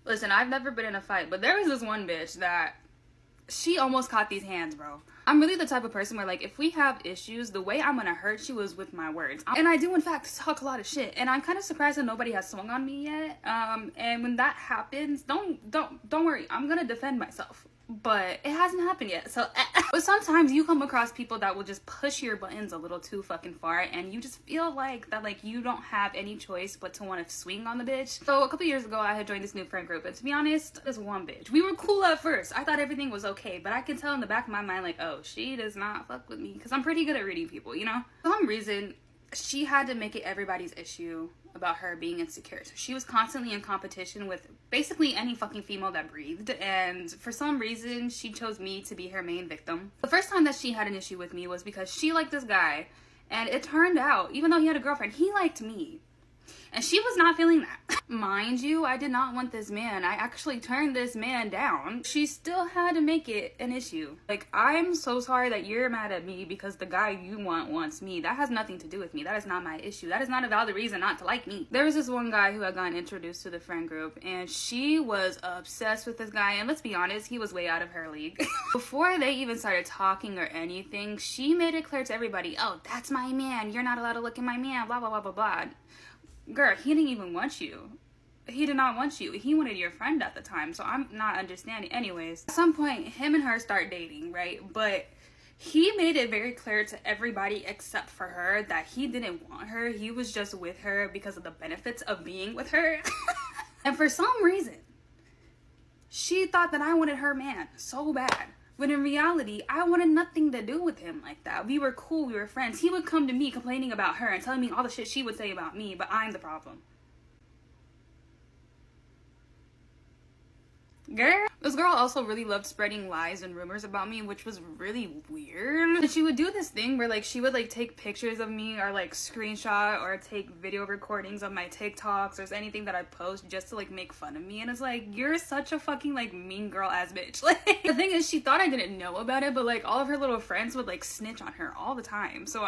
Listen, I've never been in a fight, but there was this one bitch that she almost caught these hands, bro. I'm really the type of person where, like, if we have issues, the way I'm gonna hurt you is with my words. And I do, in fact, talk a lot of shit. And I'm kind of surprised that nobody has swung on me yet. And when that happens, don't worry. I'm gonna defend myself. But it hasn't happened yet. So, but sometimes you come across people that will just push your buttons a little too fucking far, and you just feel like that, like, you don't have any choice but to want to swing on the bitch. So a couple years ago, I had joined this new friend group, and to be honest, this one bitch, we were cool at first. I thought everything was okay, but I can tell in the back of my mind, like, oh, she does not fuck with me, because I'm pretty good at reading people, you know? For some reason, she had to make it everybody's issue about her being insecure. So she was constantly in competition with basically any fucking female that breathed, and for some reason she chose me to be her main victim. The first time that she had an issue with me was because she liked this guy, and it turned out, even though he had a girlfriend, he liked me. And she was not feeling that. Mind you, I did not want this man. I actually turned this man down. She still had to make it an issue. Like, I'm so sorry that you're mad at me because the guy you want wants me. That has nothing to do with me. That is not my issue. That is not a valid reason not to like me. There was this one guy who had gotten introduced to the friend group, and she was obsessed with this guy. And let's be honest, he was way out of her league. Before they even started talking or anything, she made it clear to everybody, oh, that's my man. You're not allowed to look at my man, blah, blah, blah, blah, blah. Girl, he didn't even want you. He did not want you. He wanted your friend at the time, so I'm not understanding. Anyways, at some point, him and her start dating, right? But he made it very clear to everybody except for her that he didn't want her. He was just with her because of the benefits of being with her. And for some reason, she thought that I wanted her man so bad. When in reality, I wanted nothing to do with him like that. We were cool, we were friends. He would come to me complaining about her and telling me all the shit she would say about me, but I'm the problem. Girl. This girl also really loved spreading lies and rumors about me, which was really weird. And she would do this thing where, like, she would, like, take pictures of me or, like, screenshot or take video recordings of my TikToks or anything that I post just to, like, make fun of me. And it's like, you're such a fucking, like, mean girl ass bitch. Like, the thing is, she thought I didn't know about it, but, like, all of her little friends would, like, snitch on her all the time. So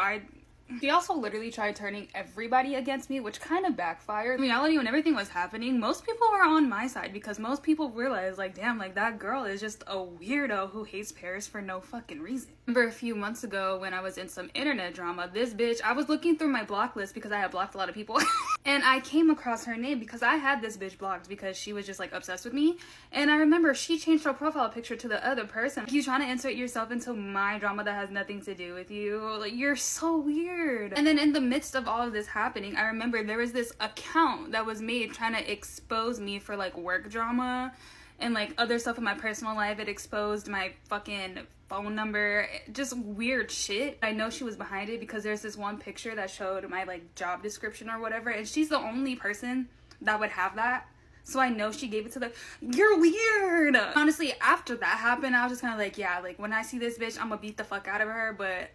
she also literally tried turning everybody against me, which kind of backfired. In reality, when everything was happening, most people were on my side because most people realized, like, damn, like, that girl is just a weirdo who hates Paris for no fucking reason. I remember a few months ago when I was in some internet drama, this bitch, I was looking through my block list because I had blocked a lot of people. And I came across her name because I had this bitch blocked because she was just, like, obsessed with me. And I remember she changed her profile picture to the other person. You trying to insert yourself into my drama that has nothing to do with you? Like, you're so weird. And then in the midst of all of this happening, I remember there was this account that was made trying to expose me for, like, work drama and, like, other stuff in my personal life. It exposed my fucking phone number, just weird shit. I know she was behind it because there's this one picture that showed my, like, job description or whatever, and she's the only person that would have that. So I know she gave it to you're weird. Honestly, after that happened, I was just kind of like, yeah, like, when I see this bitch, I'm gonna beat the fuck out of her, but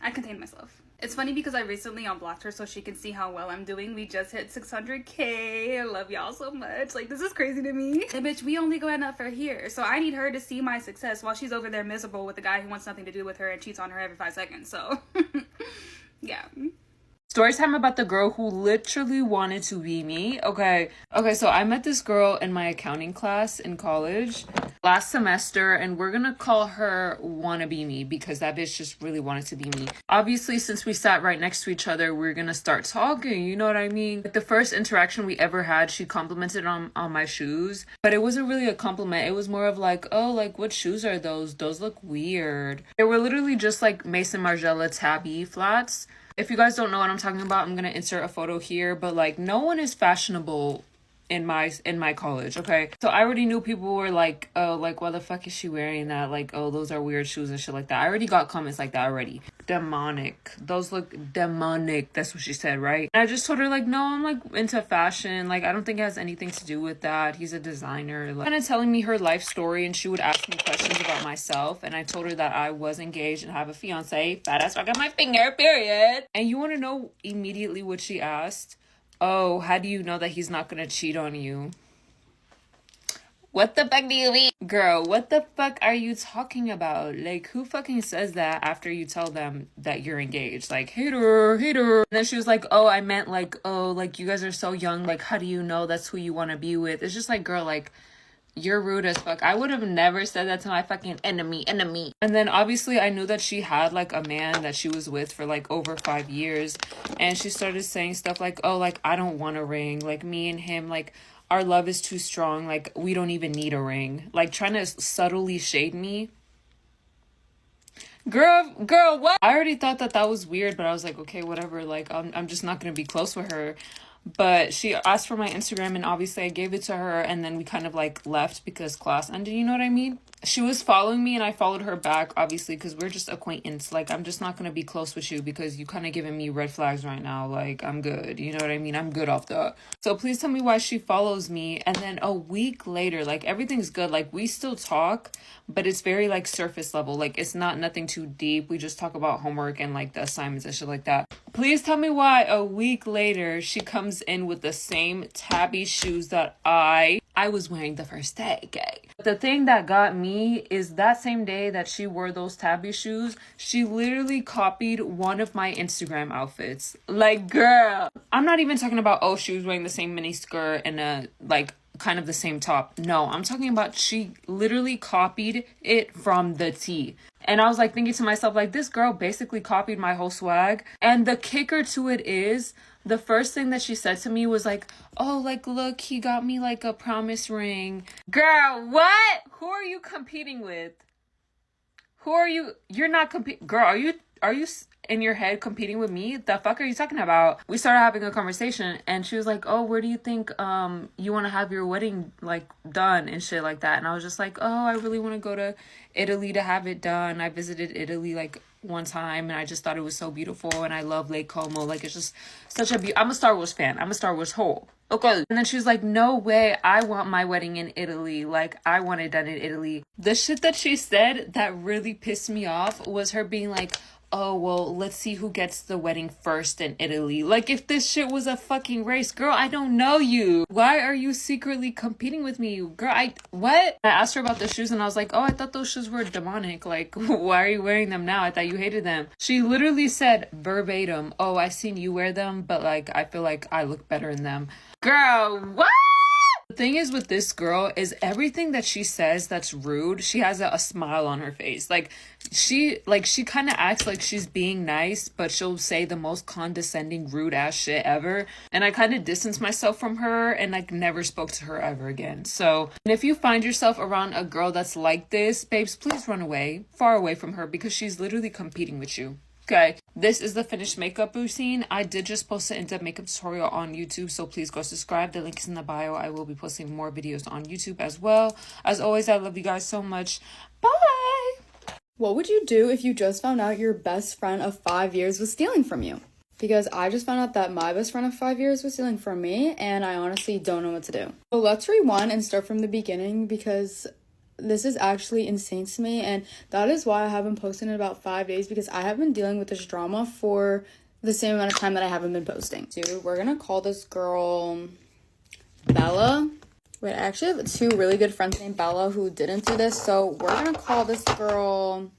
I contained myself. It's funny because I recently unblocked her so she can see how well I'm doing. We just hit 600K. I love y'all so much. Like, this is crazy to me. And bitch, we only go enough for here. So I need her to see my success while she's over there miserable with the guy who wants nothing to do with her and cheats on her every 5 seconds. So, yeah. Story time about the girl who literally wanted to be me. Okay, so I met this girl in my accounting class in college last semester, and we're gonna call her Wanna Be Me because that bitch just really wanted to be me. Obviously, since we sat right next to each other, we're gonna start talking, you know what I mean? Like, the first interaction we ever had, she complimented on my shoes, but it wasn't really a compliment. It was more of like, oh, like, what shoes are those? Those look weird. They were literally just like Mason Margiela tabby flats. If you guys don't know what I'm talking about, I'm gonna insert a photo here, but, like, no one is fashionable in my college, okay? So I already knew people were like, oh, like, why the fuck is she wearing that? Like, oh, those are weird shoes and shit like that. I already got comments like that already. Demonic. Those look demonic. That's what she said, right? And I just told her, like, no, I'm, like, into fashion. Like, I don't think it has anything to do with that. He's a designer. Like, kind of telling me her life story, and she would ask me questions about myself, and I told her that I was engaged and have a fiance. Fat ass rock on my finger, period. And you want to know immediately what she asked? Oh, how do you know that he's not gonna cheat on you? What the fuck do you mean? Girl, what the fuck are you talking about? Like, who fucking says that after you tell them that you're engaged? Like, hater, hater. And then she was like, oh, I meant like, oh, like, you guys are so young. Like, how do you know that's who you want to be with? It's just like, girl, like, you're rude as fuck. I would have never said that to my fucking enemy. And then obviously I knew that she had like a man that she was with for like over 5 years. And she started saying stuff like, oh, like, I don't want a ring. Like, me and him, like, our love is too strong. Like, we don't even need a ring. Like, trying to subtly shade me. Girl, what? I already thought that that was weird, but I was like, okay, whatever. Like, I'm just not gonna be close with her. But she asked for my Instagram, and obviously I gave it to her, and then we kind of like left because class ended, you know what I mean? She was following me and I followed her back, obviously, because we're just acquaintance. Like, I'm just not going to be close with you because you kind of giving me red flags right now. Like, I'm good. You know what I mean? I'm good off that. So please tell me why she follows me. And then a week later, like, everything's good. Like, we still talk, but it's very, like, surface level. Like, it's not nothing too deep. We just talk about homework and, like, the assignments and shit like that. Please tell me why a week later she comes in with the same tabby shoes that I was wearing the first day, okay? The thing that got me is that same day that she wore those tabby shoes, she literally copied one of my Instagram outfits. Like, girl, I'm not even talking about, oh, she was wearing the same mini skirt and a, like, kind of the same top. No, I'm talking about she literally copied it from the T. And I was like thinking to myself, like, this girl basically copied my whole swag. And the kicker to it is, the first thing that she said to me was like, oh, like, look, he got me like a promise ring. Girl, what? Who are you competing with? Who are you? You're not competing. Girl, are you in your head competing with me? The fuck are you talking about? We started having a conversation and she was like, oh, where do you think you want to have your wedding like done and shit like that? And I was just like, oh, I really want to go to Italy to have it done. I visited Italy like one time and I just thought it was so beautiful and I love Lake Como. Like, it's just such a I'm a Star Wars fan. I'm a Star Wars whole. Okay. And then she was like, no way, I want my wedding in Italy. Like, I want it done in Italy. The shit that she said that really pissed me off was her being like, oh, well, let's see who gets the wedding first in Italy. Like, if this shit was a fucking race, girl, I don't know you. Why are you secretly competing with me? Girl, what? I asked her about the shoes and I was like, oh, I thought those shoes were demonic. Like, why are you wearing them now? I thought you hated them. She literally said verbatim, oh, I seen you wear them, but like, I feel like I look better in them. Girl, what? The thing is with this girl is everything that she says that's rude, she has a smile on her face. She kind of acts like she's being nice, but she'll say the most condescending, rude ass shit ever. And I kind of distanced myself from her and like never spoke to her ever again. So, and if you find yourself around a girl that's like this, babes, please run away, far away from her because she's literally competing with you. Okay, this is the finished makeup routine. I did just post an in-depth makeup tutorial on YouTube, so please go subscribe. The link is in the bio. I will be posting more videos on YouTube as well. As always, I love you guys so much. Bye! What would you do if you just found out your best friend of 5 years was stealing from you? Because I just found out that my best friend of 5 years was stealing from me, and I honestly don't know what to do. So let's rewind and start from the beginning because this is actually insane to me, and that is why I haven't posted in about 5 days, because I have been dealing with this drama for the same amount of time that I haven't been posting. Dude, we're gonna call this girl Bella. Wait, I actually have two really good friends named Bella who didn't do this, so we're gonna call this girl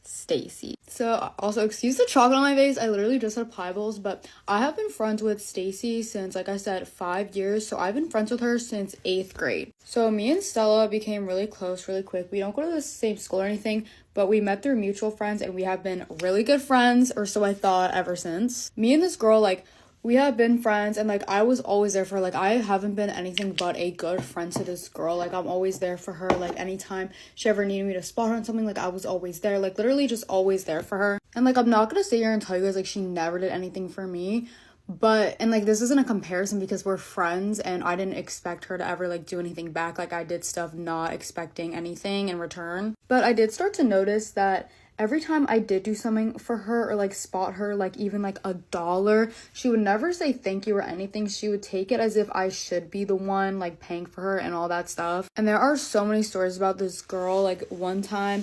Stacy. So also, excuse the chocolate on my face, I literally just had pie bowls, but I have been friends with Stacy since, like I said, 5 years. So I've been friends with her since 8th grade. So me and Stella became really close really quick. We don't go to the same school or anything, but we met through mutual friends and we have been really good friends, or so I thought, ever since. Me and this girl, like, we have been friends, and like I was always there for her. Like, I haven't been anything but a good friend to this girl. Like, I'm always there for her. Like, anytime she ever needed me to spot her on something, like I was always there. Like, literally just always there for her. And like, I'm not gonna sit here and tell you guys like she never did anything for me, but, and like, this isn't a comparison because we're friends and I didn't expect her to ever like do anything back. Like, I did stuff not expecting anything in return, but I did start to notice that every time I did do something for her or like spot her, like even like $1, she would never say thank you or anything. She would take it as if I should be the one like paying for her and all that stuff. And there are so many stories about this girl. Like, one time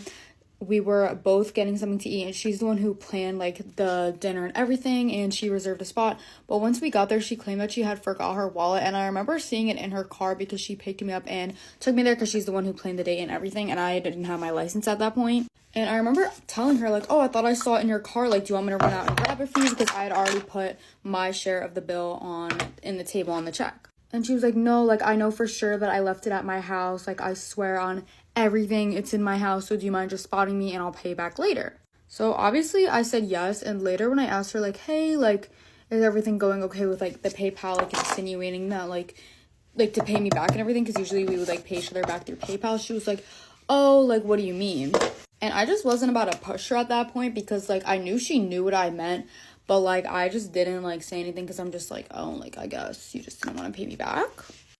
we were both getting something to eat, and she's the one who planned like the dinner and everything, and she reserved a spot. But once we got there, she claimed that she had forgot her wallet, and I remember seeing it in her car because she picked me up and took me there because she's the one who planned the date and everything, and I didn't have my license at that point. And I remember telling her, like, oh, I thought I saw it in your car. Like, do you want me to run out and grab it for you? Because I had already put my share of the bill in the table on the check. And she was like, no, like, I know for sure that I left it at my house. Like, I swear on everything, it's in my house. So do you mind just spotting me and I'll pay back later? So obviously I said yes. And later when I asked her, like, hey, like, is everything going okay with, like, the PayPal, like, insinuating that, like to pay me back and everything? Because usually we would, like, pay each other back through PayPal. She was like, oh, like, what do you mean? And I just wasn't about to push her at that point because, like, I knew she knew what I meant. But, like, I just didn't, like, say anything because I'm just like, oh, like, I guess you just didn't want to pay me back.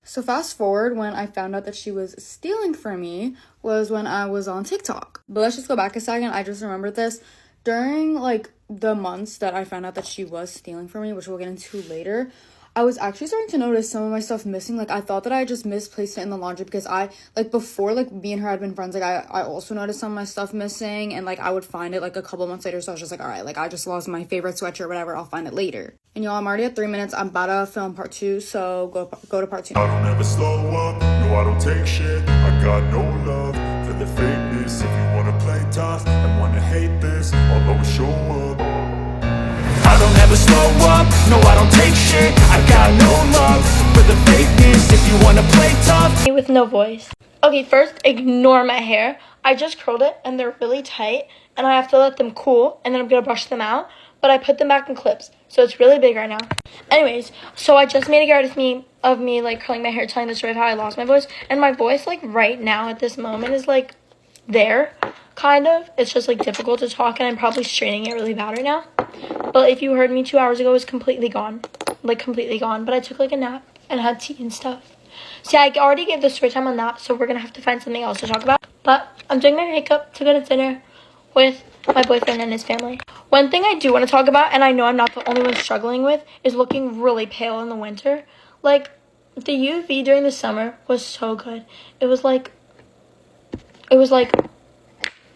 So fast forward, when I found out that she was stealing from me was when I was on TikTok. But let's just go back a second. I just remembered this. During, like, the months that I found out that she was stealing from me, which we'll get into later, I was actually starting to notice some of my stuff missing. Like, I thought that I just misplaced it in the laundry because I, like, before, like, me and her had been friends, like, I also noticed some of my stuff missing, and, like, I would find it, like, a couple months later, so I was just like, all right, like, I just lost my favorite sweatshirt, whatever, I'll find it later. And y'all, I'm already at 3 minutes. I'm about to film part 2, so go to part 2. I don't ever slow up, no, I don't take shit. I got no love for the fakeness. If you wanna play tough and wanna hate this, I'll always show up. I don't ever slow up, no, I don't take shit. I got no love for the fakeness. If you wanna play tough. With no voice. Okay, first, ignore my hair. I just curled it and they're really tight and I have to let them cool and then I'm gonna brush them out. But I put them back in clips, so it's really big right now. Anyways, so I just made a garden of me like curling my hair, telling the story of how I lost my voice. And my voice, like, right now at this moment is like there, kind of. It's just like difficult to talk and I'm probably straining it really bad right now. But if you heard me 2 hours ago, it was completely gone. Like, completely gone. But I took, like, a nap and had tea and stuff. See, I already gave the story time on that, so we're going to have to find something else to talk about. But I'm doing my makeup to go to dinner with my boyfriend and his family. One thing I do want to talk about, and I know I'm not the only one struggling with, is looking really pale in the winter. Like, the UV during the summer was so good. It was like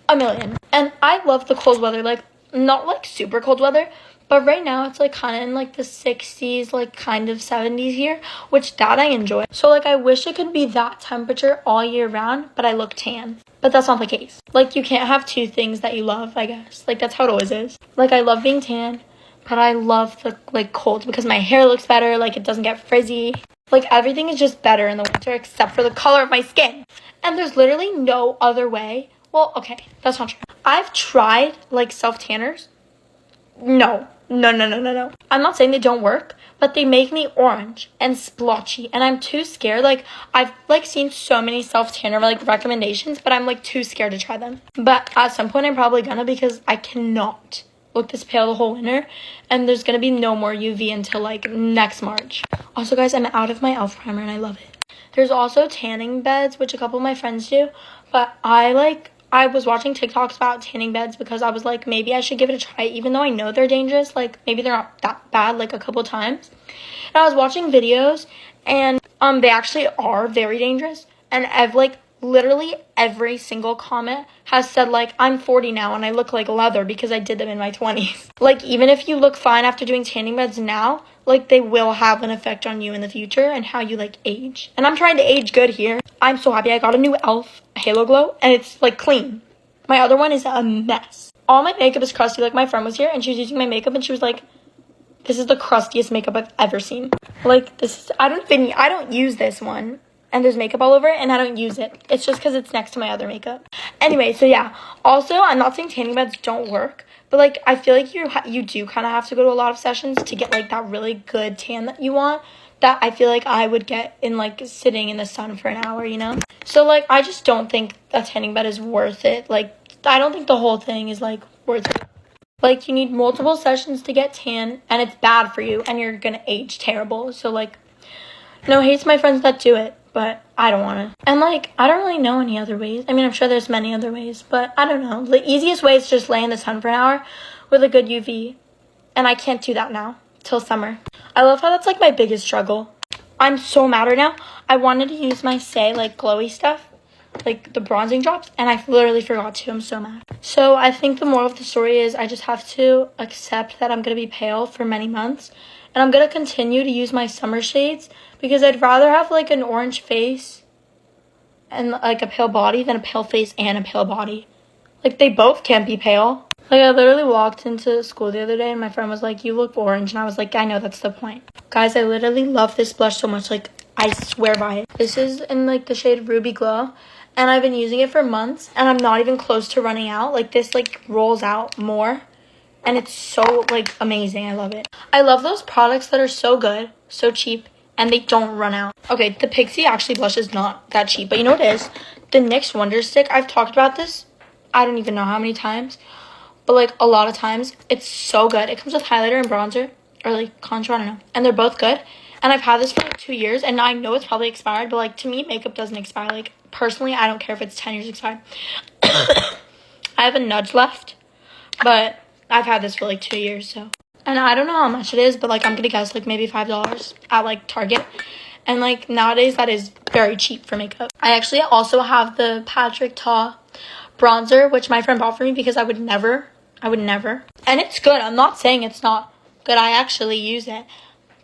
a million. And I love the cold weather, like, not like super cold weather, but right now it's like kind of in like the 60s, like kind of 70s here, which that I enjoy. So like I wish it could be that temperature all year round, but I look tan. But that's not the case. Like, you can't have two things that you love, I guess. Like, that's how it always is. Like, I love being tan, but I love the like cold because my hair looks better, like it doesn't get frizzy. Like, everything is just better in the winter except for the color of my skin. And there's literally no other way. Well, okay, that's not true. I've tried, like, self-tanners. No. I'm not saying they don't work, but they make me orange and splotchy, and I'm too scared. Like, I've, like, seen so many self-tanner, like, recommendations, but I'm, like, too scared to try them. But at some point, I'm probably gonna, because I cannot look this pale the whole winter, and there's gonna be no more UV until, like, next March. Also, guys, I'm out of my e.l.f. primer, and I love it. There's also tanning beds, which a couple of my friends do, but I was watching TikToks about tanning beds because I was like, maybe I should give it a try, even though I know they're dangerous. Like, maybe they're not that bad, like, a couple times. And I was watching videos, and they actually are very dangerous. And I've, like, literally every single comment has said, like, I'm 40 now and I look like leather because I did them in my 20s. Like, even if you look fine after doing tanning beds now, like, they will have an effect on you in the future and how you, like, age. And I'm trying to age good here. I'm so happy I got a new e.l.f. Halo Glow, and it's, like, clean. My other one is a mess. All my makeup is crusty. Like, my friend was here, and she was using my makeup, and she was like, this is the crustiest makeup I've ever seen. Like, I don't use this one. And there's makeup all over it, and I don't use it. It's just because it's next to my other makeup. Anyway, so yeah. Also, I'm not saying tanning beds don't work, but, like, I feel like you do kind of have to go to a lot of sessions to get, like, that really good tan that you want, that I feel like I would get in, like, sitting in the sun for an hour, you know? So, like, I just don't think a tanning bed is worth it. Like, I don't think the whole thing is, like, worth it. Like, you need multiple sessions to get tan, and it's bad for you, and you're gonna age terrible. So, like, no hate to my friends that do it, but I don't want to. And, like, I don't really know any other ways. I mean, I'm sure there's many other ways, but I don't know. The easiest way is just lay in the sun for an hour with a good UV, and I can't do that now till summer. I love how that's, like, my biggest struggle. I'm so mad right now. I wanted to use my like, glowy stuff, like the bronzing drops, and I literally forgot to. I'm so mad. So I think the moral of the story is I just have to accept that I'm gonna be pale for many months, and I'm gonna continue to use my summer shades because I'd rather have like an orange face and like a pale body than a pale face and a pale body. Like they both can't be pale. Like I literally walked into school the other day and my friend was like, you look orange, and I was like, I know, that's the point. Guys, I literally love this blush so much, like I swear by it. This is in like the shade Ruby Glow, and I've been using it for months and I'm not even close to running out. Like this like rolls out more and it's so like amazing. I love it. I love those products that are so good, so cheap, and they don't run out. Okay, the Pixie actually blush is not that cheap, but you know what it is? The NYX Wonder Stick. I've talked about this I don't even know how many times, but like a lot of times. It's so good. It comes with highlighter and bronzer, or like contour, I don't know, and they're both good. And I've had this for like 2 years, and I know it's probably expired, but like to me makeup doesn't expire. Like personally, I don't care if it's 10 years expired. I have a nudge left, but I've had this for like 2 years. So, and I don't know how much it is, but like I'm gonna guess like maybe $5 at like Target. And like nowadays that is very cheap for makeup. I actually also have the Patrick Ta bronzer, which my friend bought for me because I would never. And it's good. I'm not saying it's not good. I actually use it.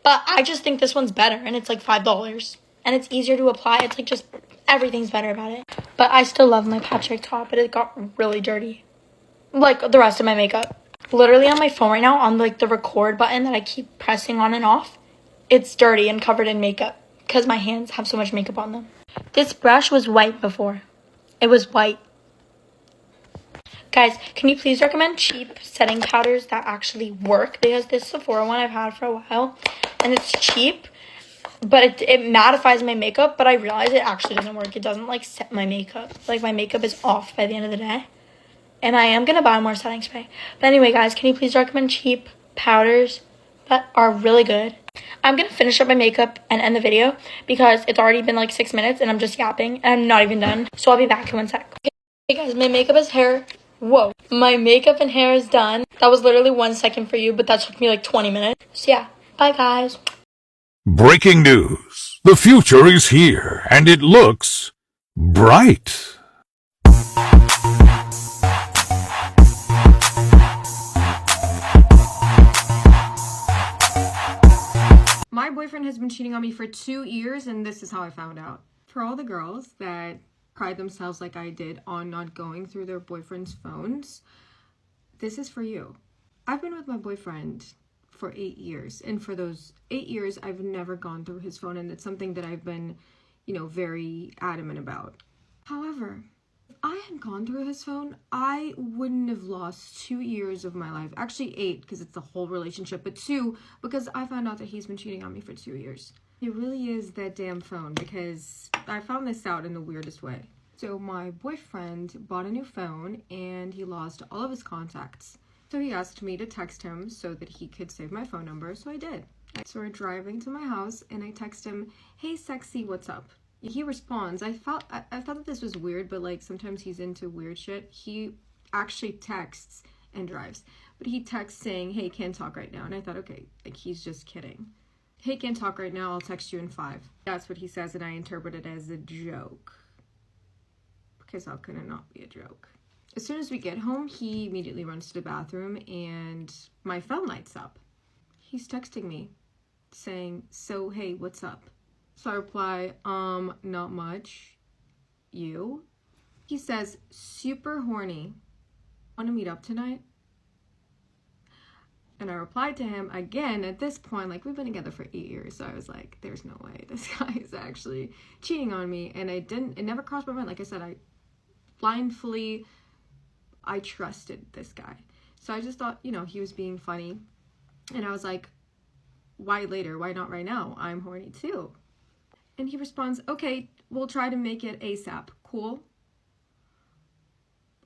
But I just think this one's better, and it's like $5. And it's easier to apply. It's like just everything's better about it. But I still love my Patrick Ta, but it got really dirty. Like the rest of my makeup. Literally on my phone right now, on like the record button that I keep pressing on and off, it's dirty and covered in makeup because my hands have so much makeup on them. This brush was white before. It was white. Guys, can you please recommend cheap setting powders that actually work? Because this Sephora one I've had for a while, and it's cheap, but it mattifies my makeup, but I realize it actually doesn't work. It doesn't like set my makeup. Like my makeup is off by the end of the day. And I am going to buy more setting spray. But anyway, guys, can you please recommend cheap powders that are really good? I'm going to finish up my makeup and end the video because it's already been like 6 minutes and I'm just yapping and I'm not even done. So I'll be back in 1 sec. Okay, guys, my makeup is hair. Whoa. My makeup and hair is done. That was literally 1 second for you, but that took me like 20 minutes. So yeah, bye guys. Breaking news. The future is here, and it looks bright. My boyfriend has been cheating on me for 2 years, and this is how I found out. For all the girls that pride themselves like I did on not going through their boyfriend's phones, this is for you. I've been with my boyfriend for 8 years, and for those 8 years I've never gone through his phone, and it's something that I've been, very adamant about. However, if I had gone through his phone, I wouldn't have lost 2 years of my life. Actually 8, because it's the whole relationship, but 2 because I found out that he's been cheating on me for 2 years. It really is that damn phone, because I found this out in the weirdest way. So my boyfriend bought a new phone and he lost all of his contacts. So he asked me to text him so that he could save my phone number, so I did. So we're driving to my house and I text him, "Hey sexy, what's up?" He responds. I thought that this was weird, but like sometimes he's into weird shit. He actually texts and drives. But he texts saying, "Hey, can't talk right now." And I thought, okay, like he's just kidding. "Hey, can't talk right now, I'll text you in 5. That's what he says, and I interpret it as a joke. Because how could it not be a joke? As soon as we get home, he immediately runs to the bathroom and my phone lights up. He's texting me saying, "So, hey, what's up?" So I reply, not much. You? He says, "Super horny. Want to meet up tonight?" And I replied to him again at this point, like we've been together for 8 years. So I was like, there's no way this guy is actually cheating on me. And it never crossed my mind. Like I said, I trusted this guy. So I just thought, he was being funny. And I was like, why later? Why not right now? I'm horny too. And he responds, "Okay, we'll try to make it ASAP. Cool?"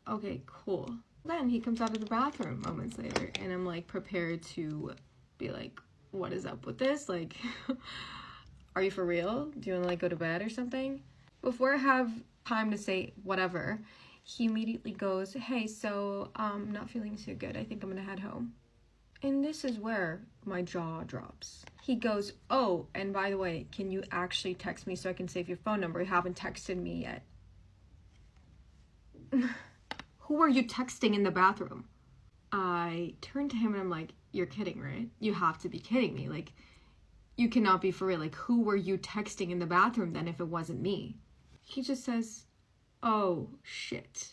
Okay, cool. Then he comes out of the bathroom moments later, and I'm like prepared to be like, what is up with this? Like, are you for real? Do you want to like go to bed or something? Before I have time to say whatever, he immediately goes, "Hey, so I'm not feeling too good. I think I'm gonna head home." And this is where my jaw drops. He goes, "Oh, and by the way, can you actually text me so I can save your phone number? You haven't texted me yet." Who are you texting in the bathroom? I turned to him and I'm like, you're kidding, right? You have to be kidding me. Like, you cannot be for real. Like, who were you texting in the bathroom then if it wasn't me? He just says, oh, shit.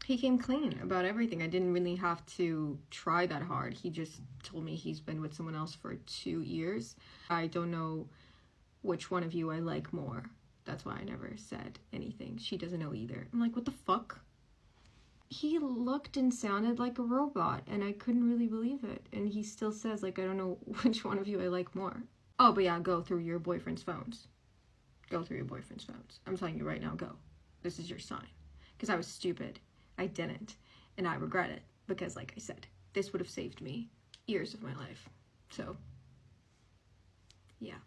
He came clean about everything. I didn't really have to try that hard. He just told me he's been with someone else for 2 years. I don't know which one of you I like more. That's why I never said anything. She doesn't know either. I'm like, what the fuck? He looked and sounded like a robot, and I couldn't really believe it. And he still says, like, I don't know which one of you I like more. Oh, but yeah, go through your boyfriend's phones. Go through your boyfriend's phones. I'm telling you right now, go. This is your sign. Because I was stupid. I didn't. And I regret it. Because, like I said, this would have saved me years of my life. So, yeah.